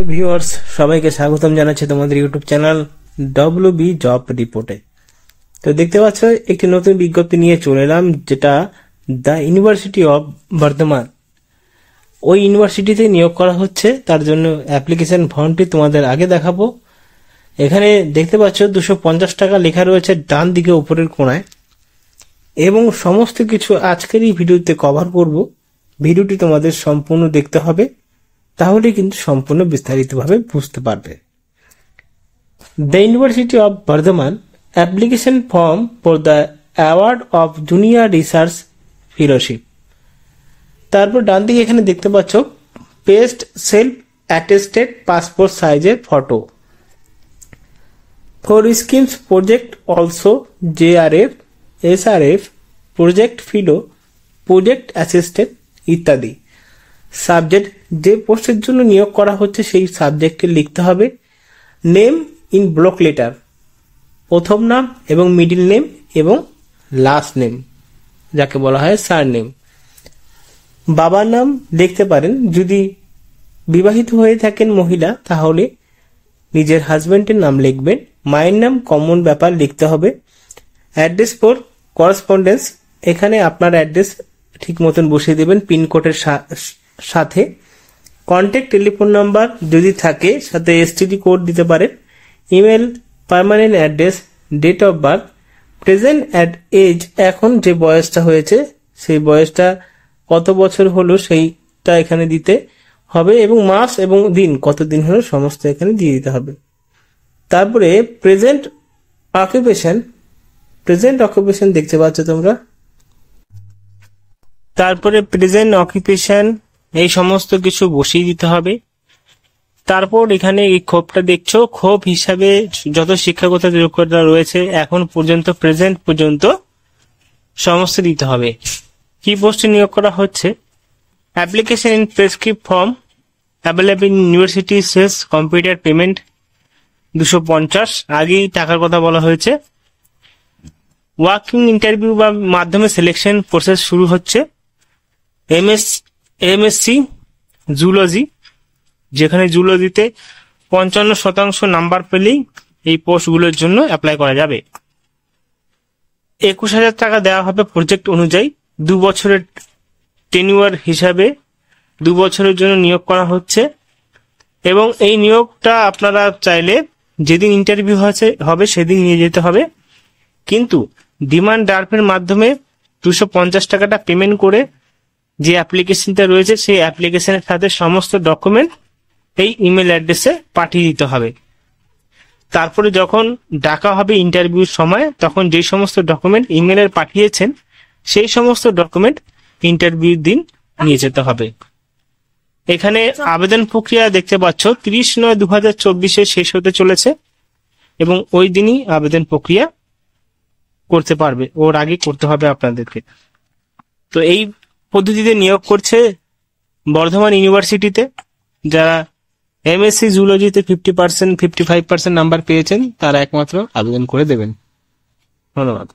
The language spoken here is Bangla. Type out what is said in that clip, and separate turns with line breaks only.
হ্যালো ভিউয়ার্স, সবাইকে স্বাগতম জানাচ্ছি তোমাদের ইউটিউব চ্যানেল WB জব রিপোর্টে। তো দেখতে পাচ্ছ একটি নতুন বিজ্ঞপ্তি নিয়ে চলে এলাম, যেটা দ্য ইউনিভার্সিটি অফ বর্ধমান। ওই ইউনিভার্সিটিতে নিয়োগ করা হচ্ছে, তার জন্য অ্যাপ্লিকেশন ফর্মটি তোমাদের আগে দেখাবো। এখানে দেখতে পাচ্ছ 250 টাকা লেখা রয়েছে ডান দিকে উপরের কোণায়, এবং সমস্ত কিছু আজকের এই ভিডিওতে কভার করব। ভিডিওটি তোমাদের সম্পূর্ণ দেখতে হবে, তাহলে কিন্তু সম্পূর্ণ বিস্তারিতভাবে বুঝতে পারবে। The university of Bardhaman application form for the award of junior research fellowship. তারপর ডান দিকে এখানে দেখতে পাচ্ছ পেস্ট সেলফ অ্যাটেস্টেড পাসপোর্ট সাইজের photo for schemes project also JRF, SRF, project fellow, project assistant ইত্যাদি। সাবজেক্ট, যে পোস্টের জন্য নিয়োগ করা হচ্ছে সেই সাবজেক্টকে লিখতে হবে। নেম ইন ব্লক লেটার, প্রথম নাম এবং মিডিল নেম এবং লাস্ট নেম, যাকে বলা হয় সারনেম। বাবার নাম লিখতে পারেন, যদি বিবাহিত হয়ে থাকেন মহিলা তাহলে নিজের হাজবেন্ডের নাম লিখবেন। মায়ের নাম কমন ব্যাপার লিখতে হবে। অ্যাড্রেস ফর করেসপন্ডেন্স, এখানে আপনার অ্যাড্রেস ঠিক মতন বসিয়ে দেবেন পিনকোডের সাথে। কন্ট্যাক্ট টেলিফোন নাম্বার যদি থাকে, সাথে STD কোড দিতে পারেন। Email, permanent address, date of birth, present at age, এখন যে বয়সটা হয়েছে সেই বয়সটা কত বছর হলো সেইটা এখানে দিতে হবে, এবং মাস এবং দিন কতদিন হলো সমস্ত এখানে দিয়ে দিতে হবে। তারপরে প্রেজেন্ট অকুপেশন দেখতে পাচ্ছ তোমরা। তারপরে প্রেজেন্ট অকুপেশন এই সমস্ত কিছু বসিয়ে দিতে হবে। তারপর এখানে এই ক্ষোভটা দেখছো, ক্ষোভ হিসাবে যত শিক্ষাগত যোগ্যতা রয়েছে এখন পর্যন্ত প্রেজেন্ট পর্যন্ত সমস্ত দিতে হবে। কি পোস্টে নিয়োগ করা হচ্ছে? Application in prescribed form available in university cess computer payment 250, আগেই টাকার কথা বলা হয়েছে। ওয়ার্কিং ইন্টারভিউ বা মাধ্যমে সিলেকশন প্রসেস শুরু হচ্ছে। MSc জুলজি, যেখানে জুলজিতে 55% নাম্বার পেলেই এই পোস্টগুলোর জন্য অ্যাপ্লাই করা যাবে। 21,000 টাকা দেওয়া হবে প্রজেক্ট অনুযায়ী। 2 বছরের টেনিওয়ার হিসাবে 2 বছরের জন্য নিয়োগ করা হচ্ছে, এবং এই নিয়োগটা আপনারা চাইলে যেদিন ইন্টারভিউ হবে সেদিন নিয়ে যেতে হবে, কিন্তু ডিমান্ড ড্রাফটের মাধ্যমে 250 টাকাটা পেমেন্ট করে যে অ্যাপ্লিকেশনটা রয়েছে সেই অ্যাপ্লিকেশনের সাথে সমস্ত ডকুমেন্ট এই ইমেল অ্যাড্রেসে পাঠিয়ে দিতে হবে। তারপরে যখন ডাকা হবে ইন্টারভিউর সময়, তখন যে সমস্ত ডকুমেন্ট ইমেলের পাঠিয়েছেন সেই সমস্ত ডকুমেন্ট ইন্টারভিউর দিন নিয়ে যেতে হবে। এখানে আবেদন প্রক্রিয়া দেখতে পাচ্ছ 30/9/2024 শেষ হতে চলেছে, এবং ওই দিনই আবেদন প্রক্রিয়া করতে পারবে, ওর আগে করতে হবে আপনাদেরকে। তো এই পদ্ধতিতে নিয়োগ করছে বর্ধমান ইউনিভার্সিটিতে। যারা MSc জুলজিতে 50%, 55% নাম্বার পেয়েছেন তারা একমাত্র আবেদন করে দেবেন। ধন্যবাদ।